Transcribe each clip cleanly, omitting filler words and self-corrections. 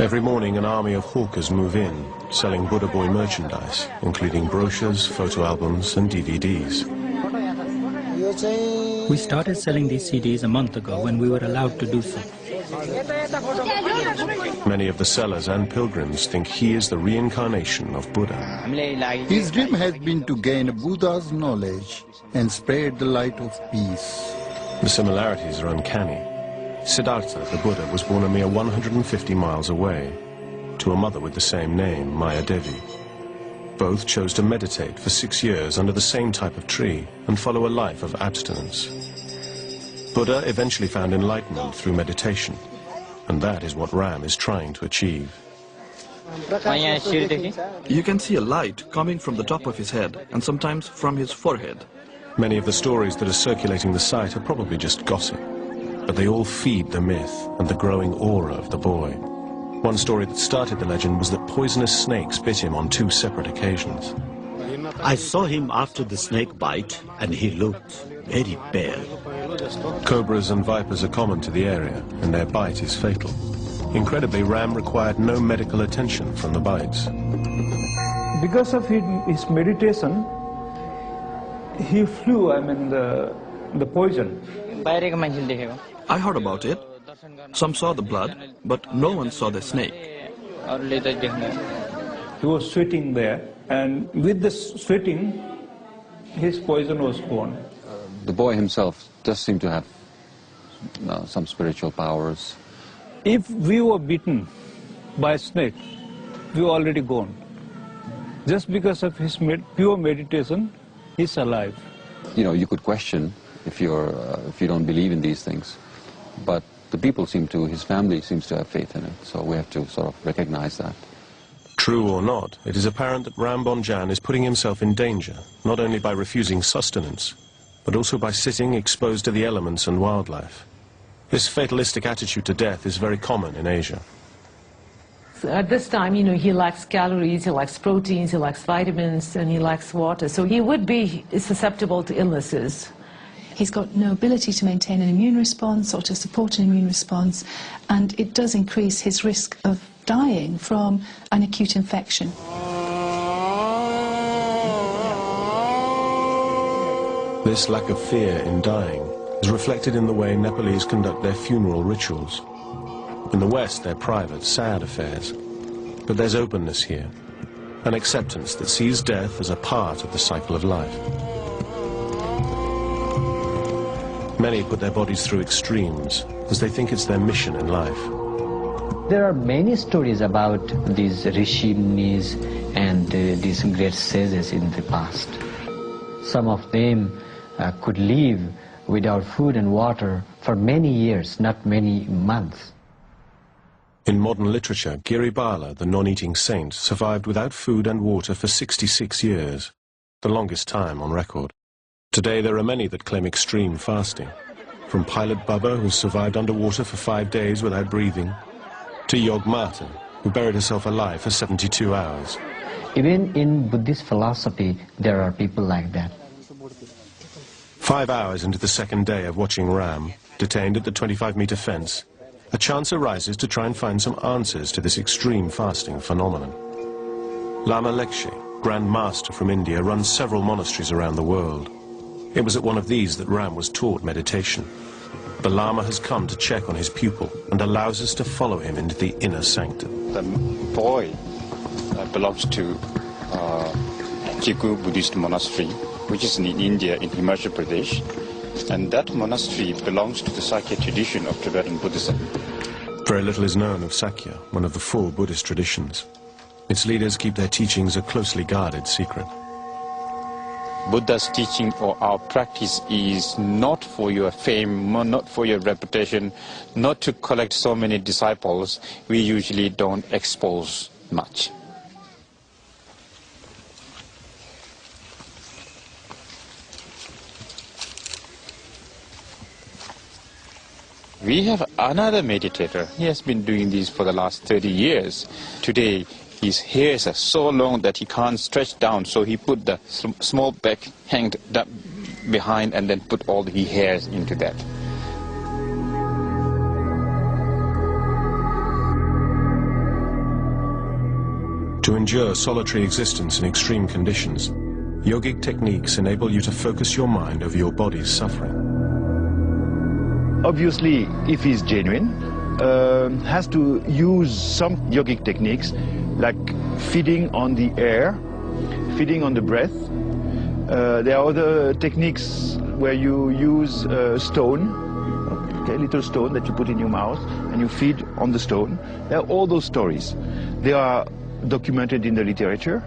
Every morning an army of hawkers move in, selling Buddha Boy merchandise, including brochures, photo albums and DVDs. We started selling these CDs a month ago when we were allowed to do so. Many of the sellers and pilgrims think he is the reincarnation of Buddha. His dream has been to gain Buddha's knowledge and spread the light of peace. The similarities are uncanny. Siddhartha, the Buddha, was born a mere 150 miles away, to a mother with the same name, Maya Devi. Both chose to meditate for 6 years under the same type of tree and follow a life of abstinence. Buddha eventually found enlightenment through meditation, and that is what Ram is trying to achieve. You can see a light coming from the top of his head and sometimes from his forehead. Many of the stories that are circulating the site are probably just gossip, but they all feed the myth and the growing aura of the boy. One story that started the legend was that poisonous snakes bit him on 2 separate occasions. I saw him after the snake bite, and he looked very pale. Cobras and vipers are common to the area, and their bite is fatal. Incredibly, Ram required no medical attention from the bites. Because of his meditation, he flew, the poison. I heard about it. Some saw the blood, but no one saw the snake. He was sweating there, and with the sweating, his poison was gone. The boy himself does seem to have some spiritual powers. If we were bitten by a snake, we were already gone. Just because of his pure meditation, he's alive. You know, you could question if you don't believe in these things, but the people his family seems to have faith in it, so we have to sort of recognize that. True or not, it is apparent that Ram Bonjan is putting himself in danger, not only by refusing sustenance, but also by sitting exposed to the elements and wildlife. This fatalistic attitude to death is very common in Asia. So at this time, he lacks calories, he lacks proteins, he lacks vitamins, and he lacks water, so he would be susceptible to illnesses. He's got no ability to maintain an immune response or to support an immune response, and it does increase his risk of dying from an acute infection. This lack of fear in dying is reflected in the way Nepalese conduct their funeral rituals. In the West, they're private, sad affairs. But there's openness here, an acceptance that sees death as a part of the cycle of life. Many put their bodies through extremes, as they think it's their mission in life. There are many stories about these rishi munis and these great sages in the past. Some of them could live without food and water for many years, not many months. In modern literature, Giribala, the non-eating saint, survived without food and water for 66 years, the longest time on record. Today there are many that claim extreme fasting, from Pilot Baba, who survived underwater for 5 days without breathing, to Yog Mata, who buried herself alive for 72 hours. Even in Buddhist philosophy, there are people like that. 5 hours into the second day of watching Ram, detained at the 25-meter fence, a chance arises to try and find some answers to this extreme fasting phenomenon. Lama Lekshe, Grand Master from India, runs several monasteries around the world. It was at one of these that Ram was taught meditation. The Lama has come to check on his pupil and allows us to follow him into the inner sanctum. The boy belongs to Jigu Buddhist monastery, which is in India, in Himachal Pradesh. And that monastery belongs to the Sakya tradition of Tibetan Buddhism. Very little is known of Sakya, one of the full Buddhist traditions. Its leaders keep their teachings a closely guarded secret. Buddha's teaching or our practice is not for your fame, not for your reputation, not to collect so many disciples. We usually don't expose much. We have another meditator. He has been doing this for the last 30 years. Today, his hairs are so long that he can't stretch down, so he put the small bag hanged behind and then put all the hairs into that. To endure solitary existence in extreme conditions, yogic techniques enable you to focus your mind over your body's suffering. Obviously, if he's genuine, has to use some yogic techniques like feeding on the air, feeding on the breath. There are other techniques where you use a stone, okay, a little stone that you put in your mouth and you feed on the stone. There are all those stories. They are documented in the literature,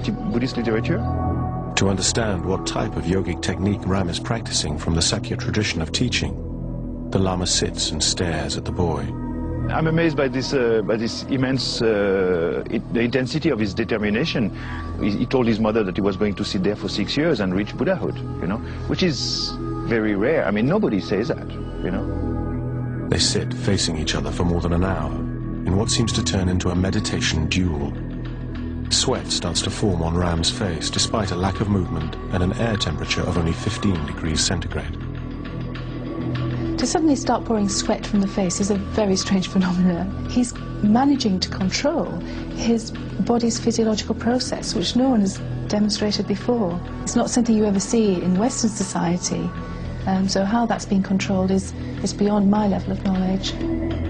in Buddhist literature. To understand what type of yogic technique Ram is practicing from the Sakya tradition of teaching, the Lama sits and stares at the boy. I'm amazed by this immense, the intensity of his determination. He told his mother that he was going to sit there for 6 years and reach Buddhahood, you know, which is very rare. I mean, nobody says that, you know. They sit facing each other for more than an hour in what seems to turn into a meditation duel. Sweat starts to form on Ram's face despite a lack of movement and an air temperature of only 15 degrees centigrade. To suddenly start pouring sweat from the face is a very strange phenomenon. He's managing to control his body's physiological process, which no one has demonstrated before. It's not something you ever see in Western society, so how that's being controlled is beyond my level of knowledge.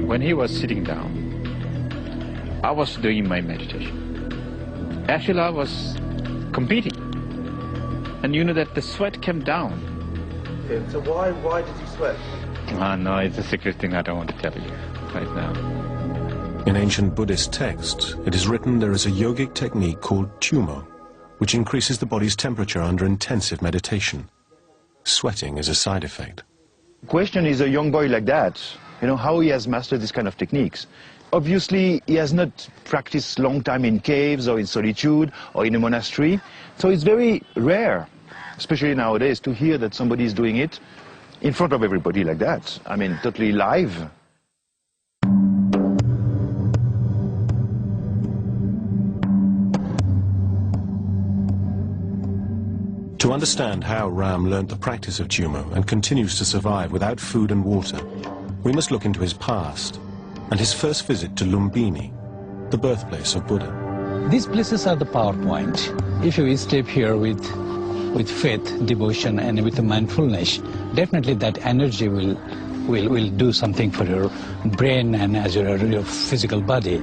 When he was sitting down, I was doing my meditation. Actually, I was competing. And you know that the sweat came down. Okay, so why did you sweat? No, it's a secret thing I don't want to tell you right now. In ancient Buddhist texts, it is written there is a yogic technique called tumo, which increases the body's temperature under intensive meditation. Sweating is a side effect. The question is, a young boy like that, you know, how he has mastered this kind of techniques. Obviously, he has not practiced long time in caves or in solitude or in a monastery, so it's very rare, especially nowadays, to hear that somebody is doing it in front of everybody like that. I mean, totally live. To understand how Ram learnt the practice of tumo and continues to survive without food and water, we must look into his past and his first visit to Lumbini, the birthplace of Buddha. These places are the power point. If you step here with faith, devotion, and with mindfulness, definitely that energy will do something for your brain and as your physical body.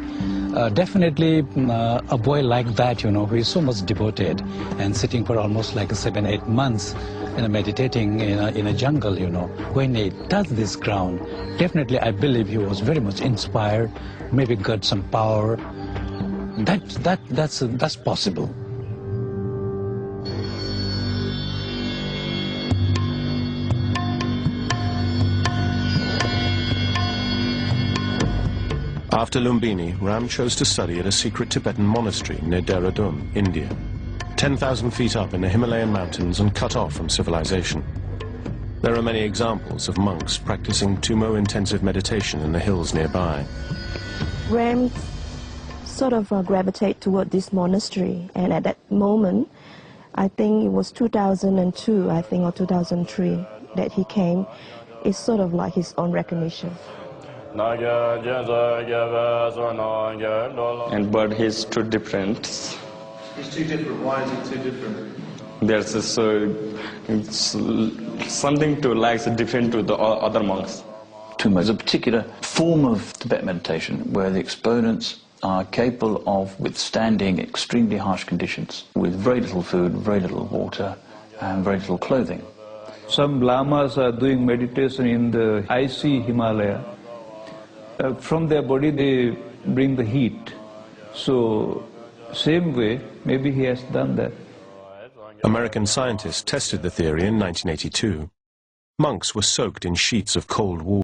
Definitely a boy like that, you know, who is so much devoted and sitting for almost like 7-8 months, you know, meditating in a jungle, you know, when he touched this ground, definitely I believe he was very much inspired, maybe got some power. That's possible. After Lumbini, Ram chose to study at a secret Tibetan monastery near Dehradun, India, 10,000 feet up in the Himalayan mountains and cut off from civilization. There are many examples of monks practicing tumo-intensive meditation in the hills nearby. Ram sort of gravitate toward this monastery, and at that moment, I think it was 2002, I think, or 2003, that he came. It's sort of like his own recognition. But he's too different. He's too different. Why is he too different? There's something to like different to the other monks. Tumo is a particular form of Tibetan meditation where the exponents are capable of withstanding extremely harsh conditions with very little food, very little water, and very little clothing. Some lamas are doing meditation in the icy Himalaya. From their body they bring the heat. So, same way, maybe he has done that. American scientists tested the theory in 1982. Monks were soaked in sheets of cold water.